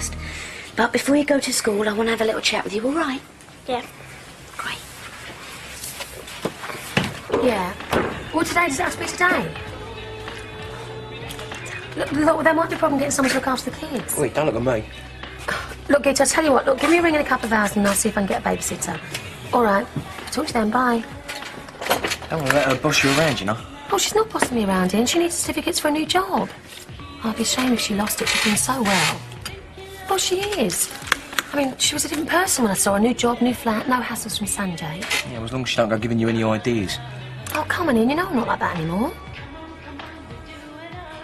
first. But before you go to school, I want to have a little chat with you, all right? Yeah. Great. Yeah. Well, today, does it have to be today? Look, there might be a problem getting someone to look after the kids. Wait, don't look at me. Look, Gita, I'll tell you what. Look, give me a ring in a couple of hours and I'll see if I can get a babysitter. All right. Talk to you then. Bye. Don't want to let her boss you around, you know. Oh, she's not bossing me around here, and she needs certificates for a new job. Oh, it'd be a shame if she lost it. She's doing so well. Well, she is. I mean, she was a different person when I saw her. New job, new flat, no hassles from Sanjay. Yeah, well, as long as she don't go giving you any ideas. Oh, come on in. You know I'm not like that anymore.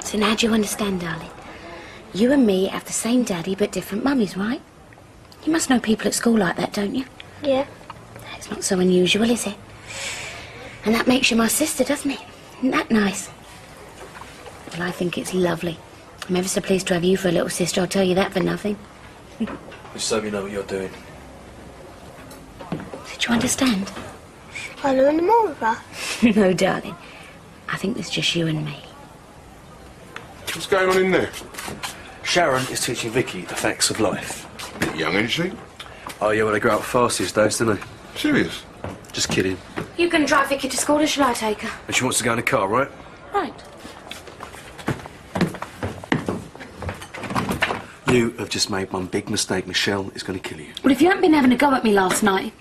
So now do you understand, darling? You and me have the same daddy but different mummies, right? You must know people at school like that, don't you? Yeah. It's not so unusual, is it? And that makes you my sister, doesn't it? Isn't that nice? Well, I think it's lovely. I'm ever so pleased to have you for a little sister, I'll tell you that for nothing. Just so you know what you're doing. Did you understand? I know any more of that. No, darling. I think there's just you and me. What's going on in there? Sharon is teaching Vicky the facts of life. A bit young, isn't she? Oh, yeah, well, they grow up fast these days, don't they? Serious? Just kidding. You can drive Vicky to school, or shall I take her? And she wants to go in a car, right? Right. You have just made one big mistake. Michelle is going to kill you. Well, if you hadn't been having a go at me last night,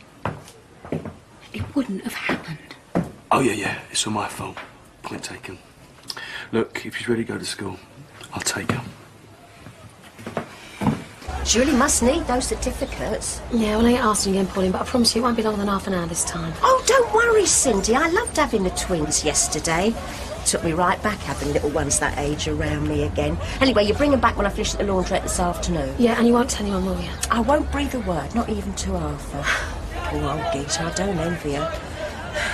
it wouldn't have happened. Oh, yeah, it's all my fault. Point taken. Look, if she's ready to go to school, I'll take her. She really must need those certificates. Yeah, well, I ain't asking again, Pauline, but I promise you it won't be longer than half an hour this time. Oh, don't worry, Cindy. I loved having the twins yesterday. Took me right back having little ones that age around me again. Anyway, you bring them back when I finish at the laundrette this afternoon. Yeah, and you won't tell anyone, will you? I won't breathe a word, not even to Arthur. Poor old Gita, I don't envy her.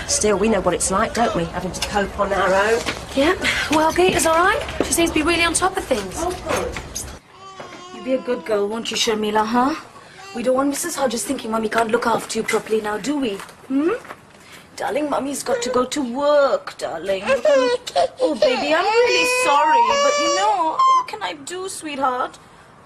Still, we know what it's like, don't we? Having to cope on our own. Yeah, well, Gita's all right. She seems to be really on top of things. Be a good girl, won't you, Sharmila, huh? We don't want Mrs. Hodges thinking Mummy can't look after you properly now, do we? Darling, Mummy's got to go to work, darling. Oh, baby, I'm really sorry, but you know, what can I do, sweetheart?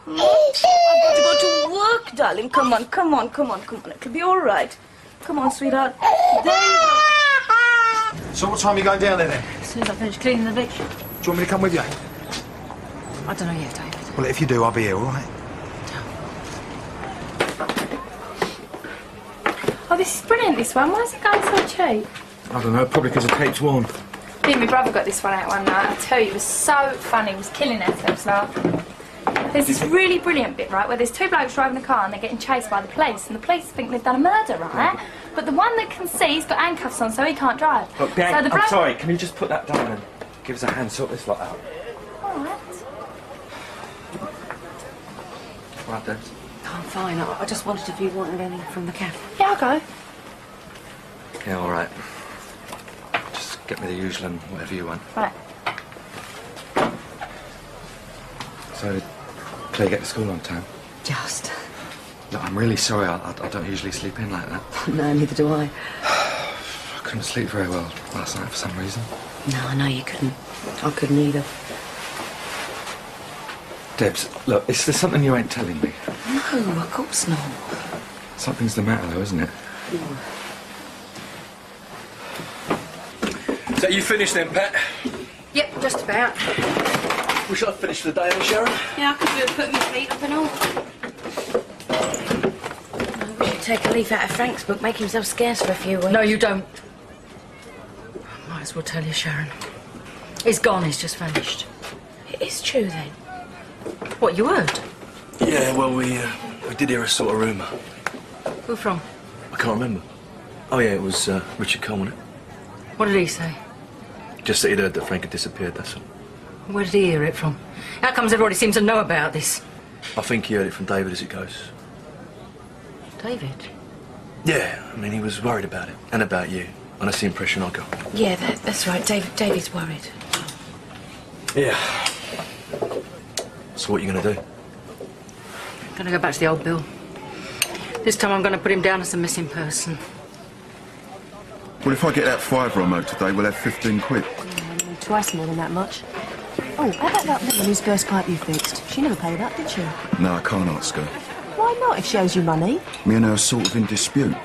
I've got to go to work, darling. Come on. It'll be all right. Come on, sweetheart. There you go. So what time are you going down there, then? As soon as I finish cleaning the Vic. Do you want me to come with you? I don't know yet, David. Well, if you do, I'll be here, all right? Oh, this is brilliant, this one. Why is it going so cheap? I don't know, probably because the tape's worn. Me and my brother got this one out one night. I tell you, it was so funny. It was killing ourselves laughing. There's this really brilliant bit, right, where there's two blokes driving a car and they're getting chased by the police, and the police think they've done a murder, right? But the one that can see has got handcuffs on, so he can't drive. Look, Bianca, so the I'm sorry, can you just put that down and give us a hand, sort this lot out? All right. Right then. Oh, I'm fine. I just wondered if you wanted anything from the cafe. Yeah, I'll go. Yeah, all right. Just get me the usual and whatever you want. Right. So, Claire, get to school on time? Just. Look, I'm really sorry. I don't usually sleep in like that. No, neither do I. I couldn't sleep very well last night for some reason. No, I know you couldn't. I couldn't either. Debs, look, is there something you ain't telling me? No, of course not. Something's the matter, though, isn't it? So you finished then, Pat? Yep, just about. We shall have finished for the day, then, Sharon? Yeah, I could do with putting my feet up and all. We should take a leaf out of Frank's book, make himself scarce for a few weeks. No, you don't. Might as well tell you, Sharon. He's gone, he's just vanished. It is true, then. What, you heard? Yeah, well, we did hear a sort of rumour. Who from? I can't remember. Oh, yeah, it was Richard Coleman. What did he say? Just that he'd heard that Frank had disappeared, that's all. Where did he hear it from? How comes everybody seems to know about this? I think he heard it from David as it goes. David? Yeah, I mean, he was worried about it, and about you. And that's the impression I got. Yeah, that's right. David's worried. Yeah. So what are you going to do? I'm going to go back to the old Bill. This time I'm going to put him down as a missing person. Well, if I get that fiver on Mo today, we'll have 15 quid. Twice more than that much. Oh, how about that woman whose burst pipe you fixed? She never paid up, did she? No, I can't ask her. Why not, if she owes you money? Me and her are sort of in dispute.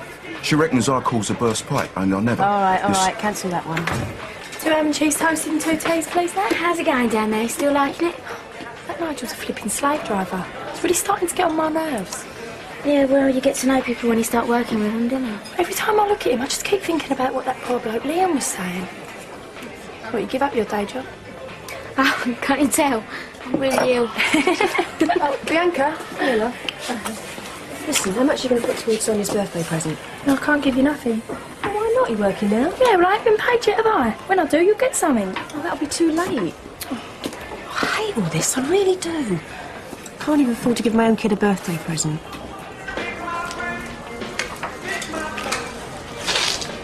She reckons I caused a burst pipe, and I never. All right, cancel that one. 2 ham and cheese toasted and 2 teas, please, now. How's it going down there? Still liking it? That Nigel's a flipping slave driver. It's really starting to get on my nerves. Yeah, well, you get to know people when you start working with them, don't you? Every time I look at him, I just keep thinking about what that poor bloke Liam was saying. What, you give up your day job? Oh, can't you tell? I'm really ill. Oh, Bianca. Here, love. Listen, how much are you going to put towards Sonia's birthday present? No, I can't give you nothing. Well, why not? You're working now. Yeah, well, I haven't been paid yet, have I? When I do, you'll get something. Oh, that'll be too late. I hate all this, I really do. Can't even afford to give my own kid a birthday present.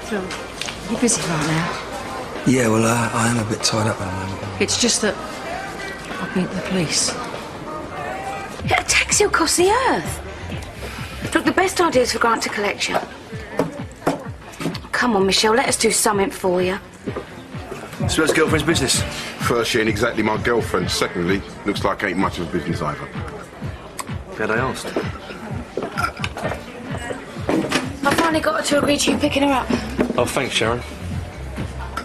So, you're busy right now? Yeah, well, I am a bit tied up at the moment. It's just that I've been to the police. A taxi will cost the earth. Look, the best idea is for Grant to collection. Come on, Michelle, let us do something for you. So that's girlfriend's business. First, she ain't exactly my girlfriend. Secondly, looks like ain't much of a business either. Glad I asked. I finally got her to agree to you picking her up. Oh, thanks, Sharon.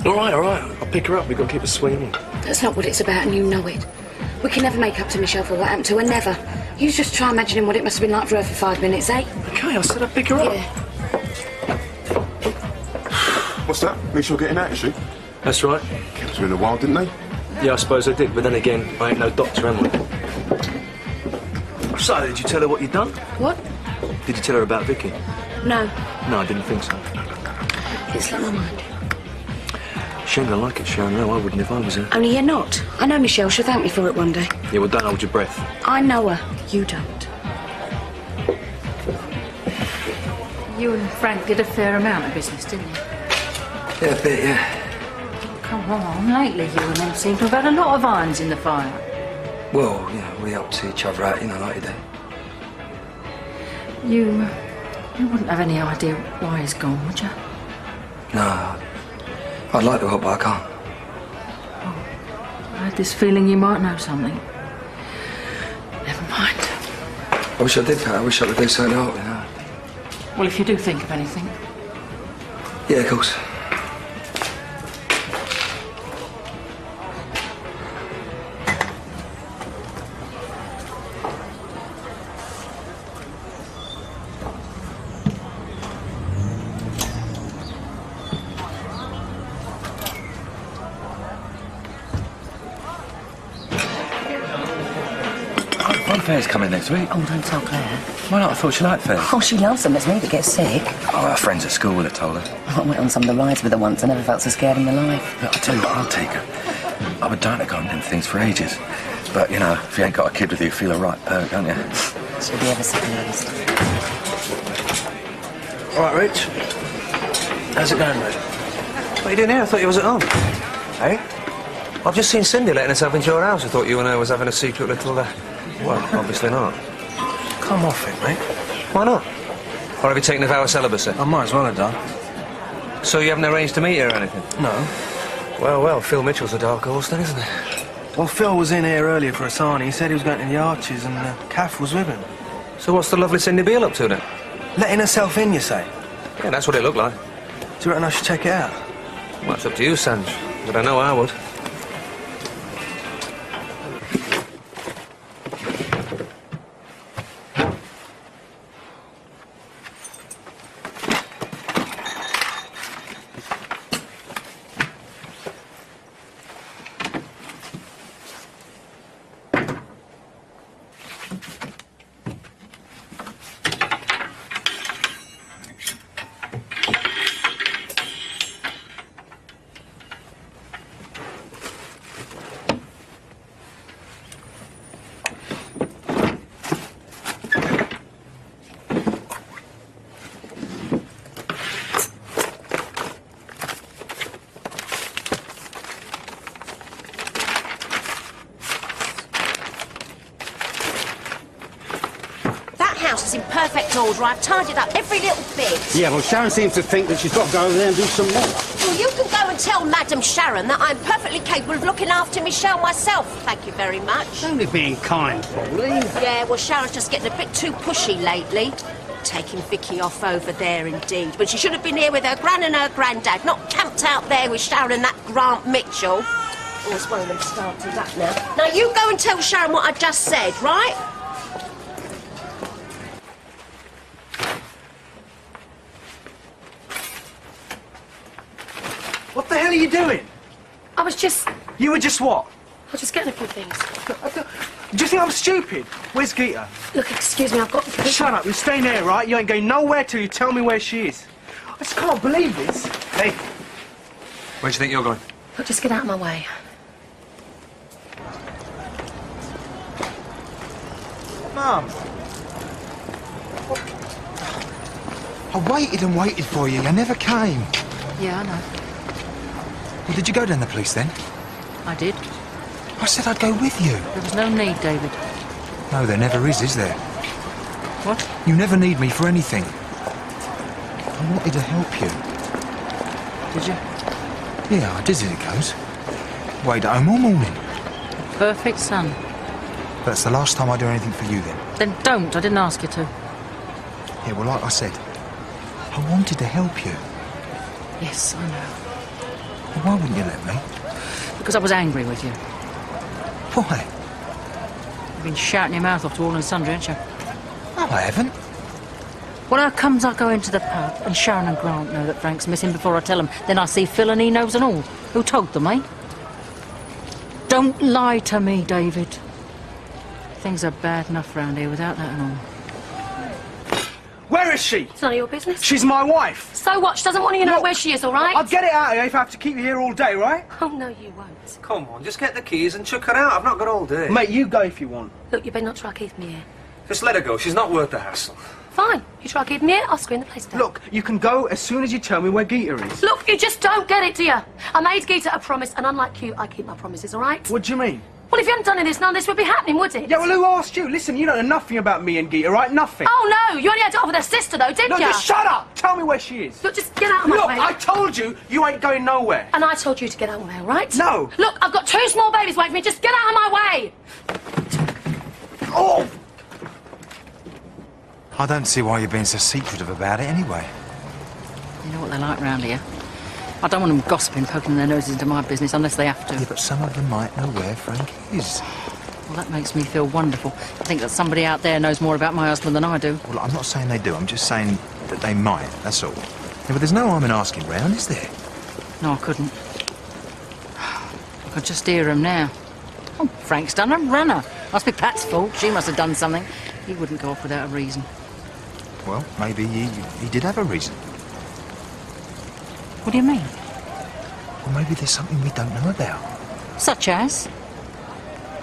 All right. I'll pick her up. We've got to keep her swinging. That's not what it's about, and you know it. We can never make up to Michelle for what happened to her, never. You just try imagining what it must have been like for her for 5 minutes, eh? Okay, I said I'd pick her up. Yeah. What's that? Michelle getting out, is she? That's right. Kept her in a while, didn't they? Yeah, I suppose I did, but then again, I ain't no doctor, am I? So, did you tell her what you'd done? What? Did you tell her about Vicky? No. No, I didn't think so. It's slipped my mind. She ain't gonna like it, Sharon. No, I wouldn't if I was her. Only you're not. I know Michelle. She'll thank me for it one day. Yeah, well, don't hold your breath. I know her. You don't. You and Frank did a fair amount of business, didn't you? Yeah, a bit, yeah. Come on, lately you and them seem to have had a lot of irons in the fire. Well, you know, we help to each other out, you know, like you do. You wouldn't have any idea why he's gone, would you? No, I'd like to help, but I can't. I had this feeling you might know something. Never mind. I wish I did, Pat. I wish I could do something to help, you know. Well, if you do think of anything. Yeah, of course. Fair's coming next week. Oh, don't tell Claire. Why not? I thought she liked fairs. Oh, she loves them. It's me that gets sick. Oh, her friends at school would have told her. I went on some of the rides with her once. I never felt so scared in my life. Look, I'll tell you what, I'll take her. I've been dying to go on them things for ages. But, you know, if you ain't got a kid with you, you feel a right perk, don't you? She'll be ever so pleased. All right, Rich. How's it going, mate? What are you doing here? I thought you was at home. Hey? I've just seen Cindy letting herself into your house. I thought you and her was having a secret little, well, obviously not. Come off it, mate. Why not? Or have you taken a vow of celibacy? I might as well have done. So you haven't arranged to meet her or anything? No. Well, Phil Mitchell's a dark horse then, isn't he? Well, Phil was in here earlier for a sign. He said he was going to the Arches and Kath was with him. So what's the lovely Cindy Beale up to then? Letting herself in, you say? Yeah, that's what it looked like. Do you reckon I should check it out? Well, it's up to you, Sanj. But I know I would. order. I've tidied up every little bit. Yeah, well, Sharon seems to think that she's got to go over there and do some more. Well, you can go and tell Madam Sharon that I'm perfectly capable of looking after Michelle myself. Thank you very much. Only being kind, Pauline. Yeah, well, Sharon's just getting a bit too pushy lately. Taking Vicky off over there, indeed. But she should have been here with her gran and her granddad, not camped out there with Sharon and that Grant Mitchell. Oh, it's one of them started up now. Now, you go and tell Sharon what I just said, right? What the hell are you doing? I was just... You were just what? I was just getting a few things. Do you think I'm stupid? Where's Geeta? Look, excuse me, I've got... Shut up, you're staying there, right? You ain't going nowhere till you tell me where she is. I just can't believe this. Hey. Where do you think you're going? Look, just get out of my way. Mum. I waited and waited for you. You never came. Yeah, I know. Well, did you go down the police then? I did. I said I'd go with you. There was no need, David. No, there never is there? What? You never need me for anything. I wanted to help you. Did you? Yeah, I did as it goes. Waited at home all morning. Perfect son. That's the last time I do anything for you then. Then don't. I didn't ask you to. Yeah, well, like I said, I wanted to help you. Yes, I know. Well, why wouldn't you let me? Because I was angry with you. Why? You've been shouting your mouth off to all and sundry, haven't you? No, I haven't. Well, how comes I go into the pub and Sharon and Grant know that Frank's missing before I tell them? Then I see Phil and he knows and all. Who told them, eh? Don't lie to me, David. Things are bad enough round here without that and all. Where is she? It's none of your business. She's my wife. So what? She doesn't want you to know Look, where she is, all right? I'll get it out of you if I have to keep you here all day, right? Oh, no, you won't. Come on, just get the keys and chuck her out. I've not got all day. Mate, you go if you want. Look, you better not try keeping me here. Just let her go. She's not worth the hassle. Fine. You try keeping me here, I'll screen the place down. Look, you can go as soon as you tell me where Geeta is. Look, you just don't get it, do you? I made Geeta a promise, and unlike you, I keep my promises, all right? What do you mean? Well, if you hadn't done any of this, none of this would be happening, would it? Yeah, well, who asked you? Listen, you don't know nothing about me and Geeta, right? Nothing. Oh, no! You only had it off with her sister, though, didn't No, you? just shut up! Tell me where she is. Look, just get out of my Look, way. I told you, you ain't going nowhere. And I told you to get out of my way, all right? No. Look, I've got 2 small babies waiting for me. Just get out of my way! Oh! I don't see why you're being so secretive about it anyway. You know what they're like round here. I don't want them gossiping, poking their noses into my business unless they have to. Yeah, but some of them might know where Frank is. Well, that makes me feel wonderful. I think that somebody out there knows more about my husband than I do. Well, I'm not saying they do. I'm just saying that they might, that's all. Yeah, but there's no harm in asking round, is there? No, I couldn't. I could just hear him now. Oh, Frank's done a runner. Must be Pat's fault. She must have done something. He wouldn't go off without a reason. Well, maybe he did have a reason. What do you mean? Or maybe there's something we don't know about. Such as?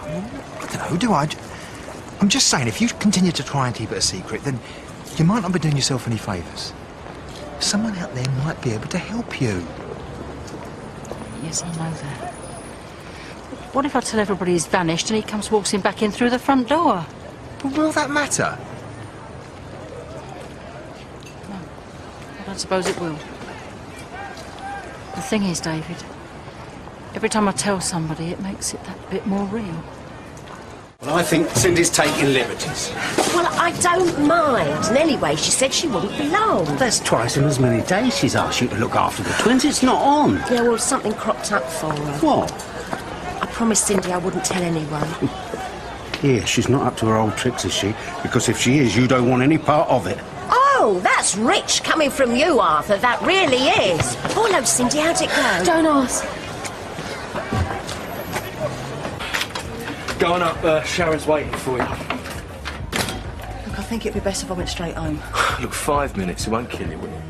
I don't know, do I? I'm just saying, if you continue to try and keep it a secret, then you might not be doing yourself any favours. Someone out there might be able to help you. Yes, I know that. What if I tell everybody he's vanished and he comes waltzing back in through the front door? But will that matter? No, I don't suppose it will. The thing is, David, every time I tell somebody, it makes it that bit more real. Well, I think Cindy's taking liberties. Well, I don't mind. And anyway, she said she wouldn't be long. That's twice in as many days she's asked you to look after the twins. It's not on. Yeah, well, something cropped up for her. What? I promised Cindy I wouldn't tell anyone. Yeah, she's not up to her old tricks, is she? Because if she is, you don't want any part of it. Oh, that's rich coming from you, Arthur. That really is. Oh, hello, Cindy. How'd it go? Don't ask. Going up, Sharon's waiting for you. Look, I think it'd be best if I went straight home. Look, 5 minutes, it won't kill you, will it?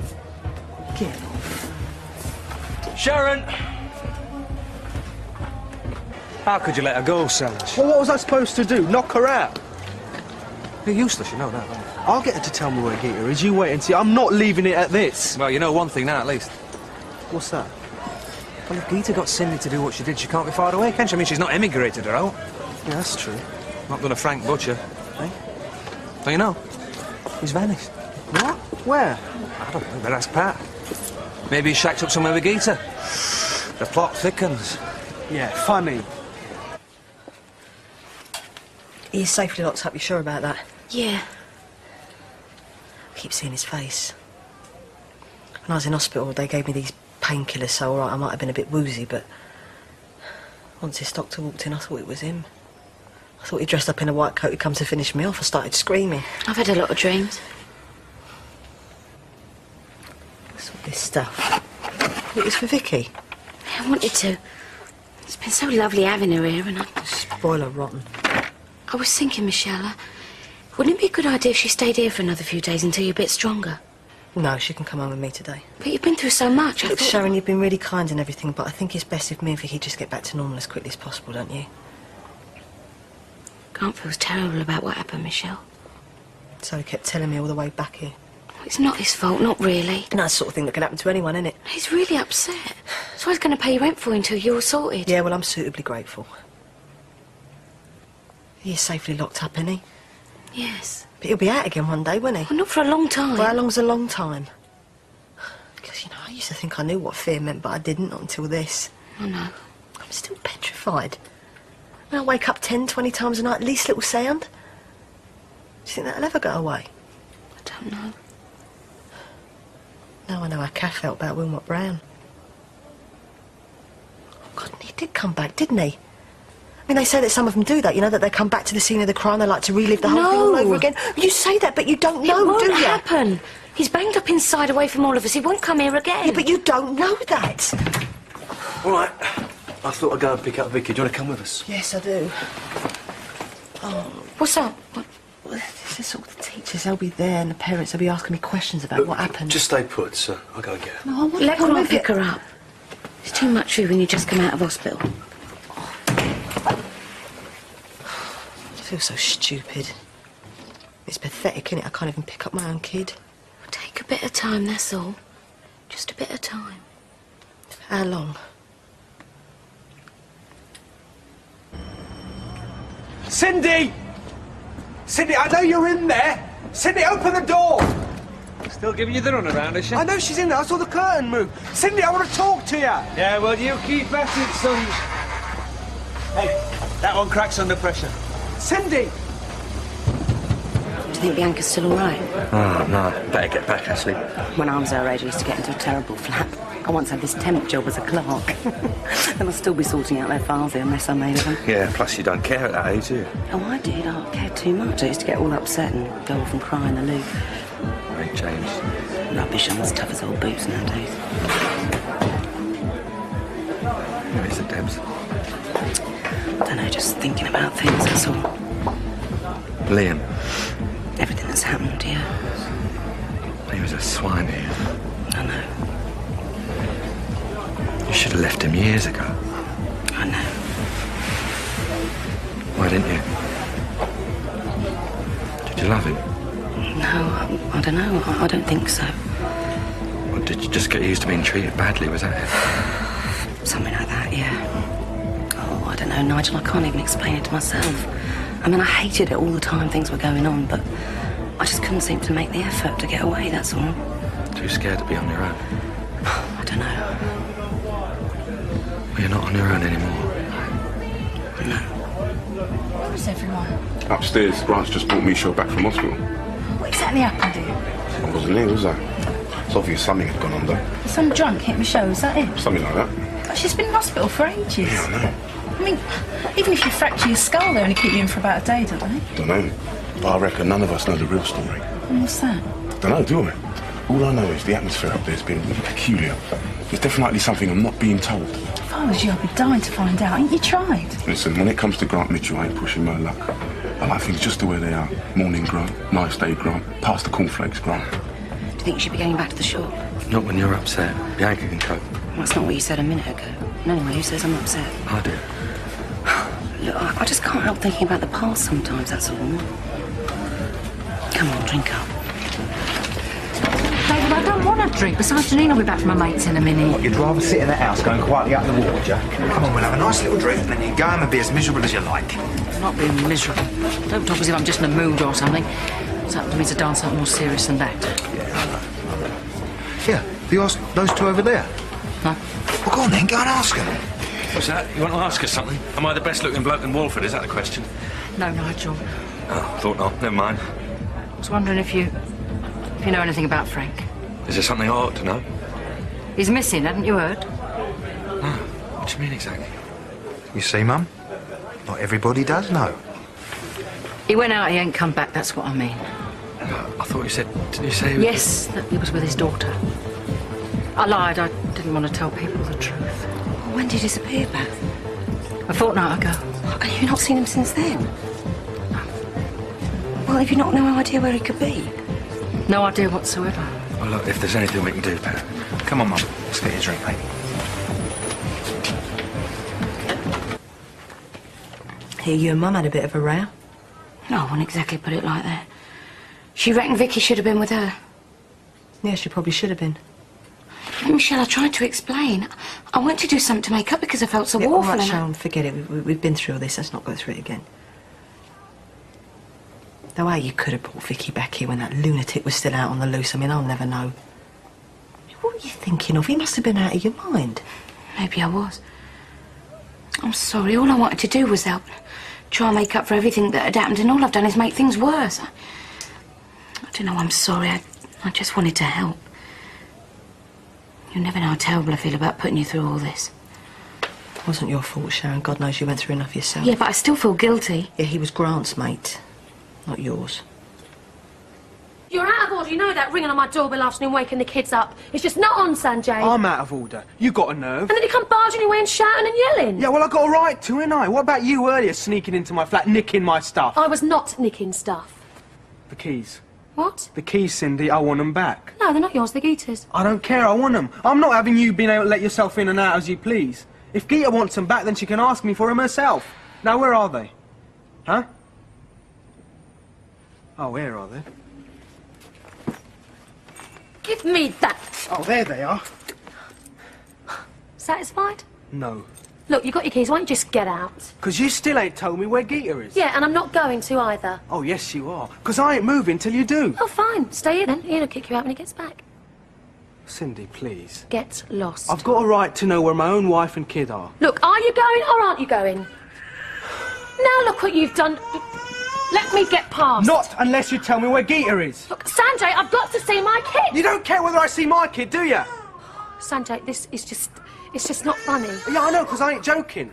Get off. Sharon! How could you let her go, Sanj? Well, what was I supposed to do? Knock her out? You're useless, you know that, don't you? I'll get her to tell me where Geeta is. You wait and see. I'm not leaving it at this. Well, you know one thing now, at least. What's that? Well, if Geeta got Cindy to do what she did, she can't be fired away, can she? I mean, she's not emigrated her out. Yeah, that's true. Not done a Frank Butcher. Eh? Don't you know? He's vanished. What? Where? I don't know, but ask Pat. Maybe he's shacked up somewhere with Geeta. The plot thickens. Yeah, funny. He's safely locked up, you sure about that? Yeah. I keep seeing his face. When I was in hospital, they gave me these painkillers, so alright, I might have been a bit woozy, but once his doctor walked in, I thought it was him. I thought he dressed up in a white coat, he'd come to finish me off. I started screaming. I've had a lot of dreams. What's all this stuff? It was for Vicky. I wanted to. It's been so lovely having her here, and I... Spoiler rotten. I was thinking, Michelle, wouldn't it be a good idea if she stayed here for another few days until you're a bit stronger? No, she can come home with me today. But you've been through so much. Look, Sharon, you've been really kind and everything, but I think it's best if me and Vicky just get back to normal as quickly as possible, don't you? Grant feels terrible about what happened, Michelle. So he kept telling me all the way back here. It's not his fault, not really. And that's the sort of thing that can happen to anyone, isn't it? He's really upset. So I was going to pay you rent for you until you're all sorted. Yeah, well, I'm suitably grateful. He's safely locked up, isn't he? Yes. But he'll be out again one day, won't he? Well, not for a long time. Well, how long's a long time? Because, you know, I used to think I knew what fear meant, but I didn't, not until this. I know. I'm still petrified. When I wake up 10, 20 times a night, least little sound. Do you think that'll ever go away? I don't know. Now I know how Kath felt about Wilmot Brown. Oh, God, and he did come back, didn't he? I mean, they say that some of them do that, you know, that they come back to the scene of the crime, they like to relive the whole thing all over again. You say that, but you don't know, do you? It won't happen. He's banged up inside away from all of us. He won't come here again. Yeah, but you don't know that. All right. I thought I'd go and pick up Vicky. Do you want to come with us? Yes, I do. Oh, what's up? What? This is all the teachers. They'll be there, and the parents will be asking me questions about what happened. Just stay put, sir. I'll go and get her. No, I want Let to Grant pick her up. It's too much for you when you just come out of hospital. I feel so stupid. It's pathetic, isn't it? I can't even pick up my own kid. Take a bit of time, that's all. Just a bit of time. How long? Cindy! Cindy, I know you're in there! Cindy, open the door! Still giving you the runaround, is she? I know she's in there. I saw the curtain move. Cindy, I want to talk to you! Yeah, well, you keep at it, son. Hey, that one cracks under pressure. Cindy! Do you think Bianca's still all right? Oh, no. Better get back, Ashley. When I was her age, I used to get into a terrible flap. I once had this temp job as a clerk. Then I'll still be sorting out their files here unless I made of them. Yeah, plus you don't care at that age, do you? Oh, I did. I cared too much. I used to get all upset and go off and cry in the loo. Ain't changed. Rubbish, I'm as tough as old boots nowadays. Where is it, Debs? I don't know, just thinking about things, that's all. Liam. Everything that's happened, yeah. He was a swine here. I know. You should have left him years ago. I know. Why didn't you? Did you love him? No, I don't know. I don't think so. Or did you just get used to being treated badly, was that it? Something like that, yeah. Oh, I don't know, Nigel, I can't even explain it to myself. I mean, I hated it all the time things were going on, but I just couldn't seem to make the effort to get away, that's all. Too scared to be on your own? I don't know. Well, you're not on your own anymore. No. Where's everyone? Upstairs, Grant's just brought Michelle back from hospital. What exactly happened here? I wasn't here, was I? It's obvious something had gone under. Some drunk hit Michelle, is that it? Something like that. God, she's been in hospital for ages. Yeah, I know. I mean, even if you fracture your skull, they only keep you in for about a day, don't they? Don't know. But I reckon none of us know the real story. What's that? Don't know, do I? All I know is the atmosphere up there's been peculiar. There's definitely something I'm not being told. If I was you, I'd be dying to find out. Ain't you tried? Listen, when it comes to Grant Mitchell, I ain't pushing my luck. I like things just the way they are. Morning Grant, nice day Grant, pass the cornflakes Grant. Do you think you should be going back to the shop? Not when you're upset. Bianca can cope. Well, that's not what you said a minute ago. No, anyway, who says I'm upset? I do. Look, I just can't help thinking about the past sometimes, that's all. Come on, drink up. David, I don't want a drink. Besides, Janine will be back from her mates in a minute. What, you'd rather sit in the house going quietly up the wall, would you? Come on, we'll have a nice little drink and then you can go home and be as miserable as you like. I'm not being miserable. Don't talk as if I'm just in a mood or something. what's happened to me is a darn something more serious than that. Yeah, have you asked those two over there? No. Well, go on then, go and ask them. What's that? You want to ask us something? Am I the best-looking bloke in Walford? Is that the question? No, Nigel. Oh, thought not. Never mind. I was wondering if you know anything about Frank. Is there something I ought to know? He's missing, hadn't you heard? No. What do you mean exactly? You see, Mum? Not everybody does know. He went out, he ain't come back, that's what I mean. I thought you said... Didn't you say... Yes, that he was with his daughter. I lied, I didn't want to tell people the truth. When did he disappear, Beth? A fortnight ago. And you've not seen him since then? Well, have you not no idea where he could be? No idea whatsoever. Well, look, if there's anything we can do, Pat. Come on, Mum. Let's get you a drink, mate. Here, you and Mum had a bit of a row. No, I wouldn't exactly put it like that. She reckoned Vicky should have been with her. Yeah, she probably should have been. Michelle, I tried to explain. I went to do something to make up because I felt so awful. All right, and Sharon, forget it. We've been through all this. Let's not go through it again. The way you could have brought Vicky back here when that lunatic was still out on the loose, I mean, I'll never know. What were you thinking of? You must have been out of your mind. Maybe I was. I'm sorry. All I wanted to do was help. Try and make up for everything that had happened, and all I've done is make things worse. I don't know, I'm sorry. I just wanted to help. You never know how terrible I feel about putting you through all this. It wasn't your fault, Sharon. God knows you went through enough yourself. Yeah, but I still feel guilty. Yeah, he was Grant's mate, not yours. You're out of order, you know that, ringing on my doorbell afternoon, waking the kids up. It's just not on, Sanjay. I'm out of order. You got a nerve. And then you come barging away and shouting and yelling. Yeah, well, I got a right to, ain't I? What about you earlier sneaking into my flat, nicking my stuff? I was not nicking stuff. The keys. What? The keys, Cindy, I want them back. No, they're not yours, they're Gita's. I don't care, I want them. I'm not having you being able to let yourself in and out as you please. If Gita wants them back, then she can ask me for them herself. Now, where are they? Huh? Oh, where are they? Give me that. Oh, there they are. Satisfied? No. Look, you got your keys, why don't you just get out? Because you still ain't told me where Gita is. Yeah, and I'm not going to either. Oh, yes, you are. Because I ain't moving till you do. Oh, fine. Stay here then. He'll kick you out when he gets back. Cindy, please. Get lost. I've got a right to know where my own wife and kid are. Look, are you going or aren't you going? Now look what you've done. Let me get past. Not unless you tell me where Gita is. Look, Sanjay, I've got to see my kid. You don't care whether I see my kid, do you? Sanjay, this is just... It's just not funny. Yeah, I know, because I ain't joking.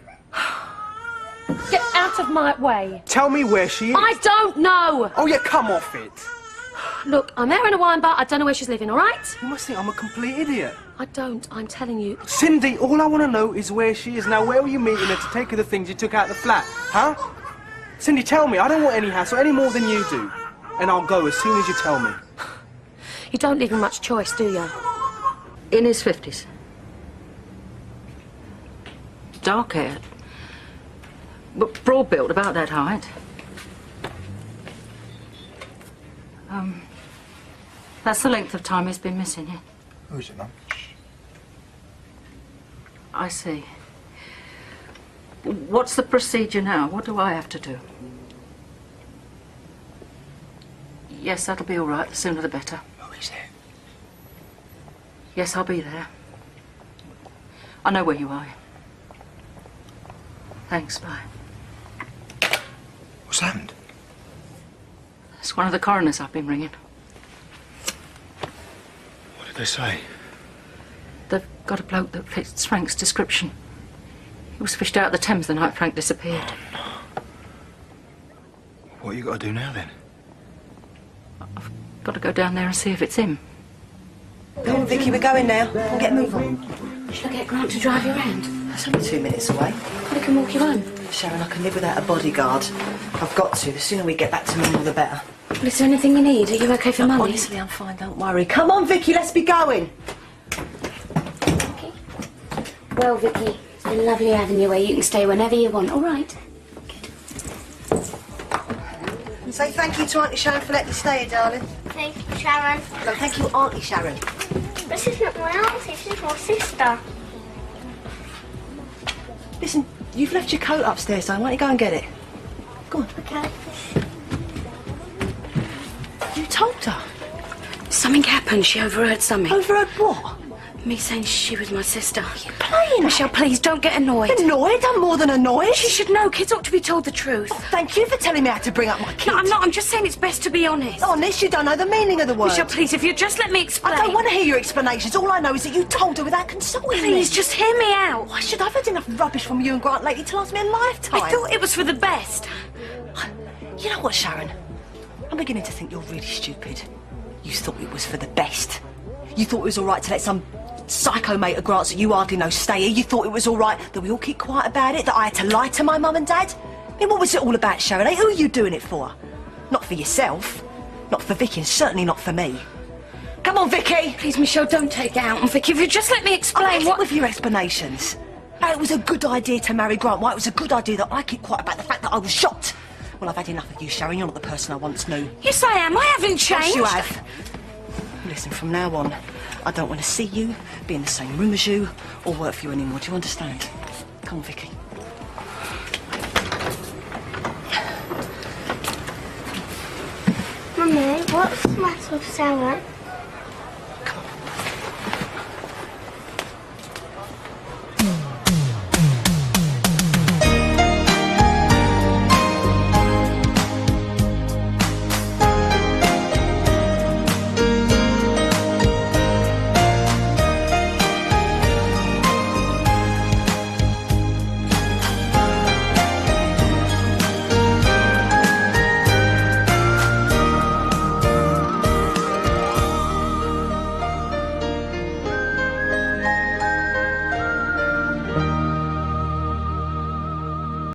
Get out of my way. Tell me where she is. I don't know. Oh, yeah, come off it. Look, I'm there in a wine bar. I don't know where she's living, all right? You must think I'm a complete idiot. I don't. I'm telling you. Cindy, all I want to know is where she is. Now, where were you meeting her to take her the things you took out of the flat? Huh? Cindy, tell me. I don't want any hassle, any more than you do. And I'll go as soon as you tell me. You don't leave him much choice, do you? In his 50s. Dark-haired. But broad-built, about that height. That's the length of time he's been missing, yeah? Who is it, Mum? I see. What's the procedure now? What do I have to do? Yes, that'll be all right. The sooner the better. Who is it? Yes, I'll be there. I know where you are. Thanks, bye. What's happened? It's one of the coroners I've been ringing. What did they say? They've got a bloke that fits Frank's description. He was fished out of the Thames the night Frank disappeared. Oh, no. What you got to do now, then? I've got to go down there and see if it's him. Go on, Vicky, we're going now. Get moving. Should I get Grant to drive you around? That's only 2 minutes away. I can walk you home. Sharon, I can live without a bodyguard. I've got to. The sooner we get back to normal, the better. Well, is there anything you need? Are you okay for Mummy? Honestly, I'm fine, don't worry. Come on, Vicky, let's be going. Okay. Well, Vicky, it's been lovely having you where you can stay whenever you want, all right? And say thank you to Auntie Sharon for letting you stay here, darling. Thank you, Sharon. No, thank you, Auntie Sharon. This isn't my auntie, she's my sister. Listen, you've left your coat upstairs, darling. Why don't you go and get it? Go on. Okay. told her? Something happened. She overheard something. Overheard what? Me saying she was my sister. You're playing. Michelle, please don't get annoyed. Annoyed? I'm more than annoyed. She should know. Kids ought to be told the truth. Oh, thank you for telling me how to bring up my kids. No, I'm not. I'm just saying it's best to be honest. Honest? You don't know the meaning of the word. Michelle, please, if you just let me explain. I don't want to hear your explanations. All I know is that you told her without consulting me. Please, just hear me out. Why should I have had enough rubbish from you and Grant lately to last me a lifetime? I thought it was for the best. You know what, Sharon? I'm beginning to think you're really stupid. You thought it was for the best. You thought it was all right to let some psycho mate of Grant's that you hardly know stay here. You thought it was all right that we all keep quiet about it, that I had to lie to my mum and dad. I mean, what was it all about, Sharon? Who are you doing it for? Not for yourself. Not for Vicky, and certainly not for me. Come on, Vicky! Please, Michelle, don't take it out on Vicky. If you just let me explain what with your explanations. How it was a good idea to marry Grant. Why it was a good idea that I keep quiet about the fact that I was shot. Well, I've had enough of you, Sharon. You're not the person I once knew. Yes, I am. I haven't changed. Yes, you have. Listen, from now on, I don't want to see you, be in the same room as you, or work for you anymore. Do you understand? Come on, Vicky. Mummy, what's the matter with Sarah?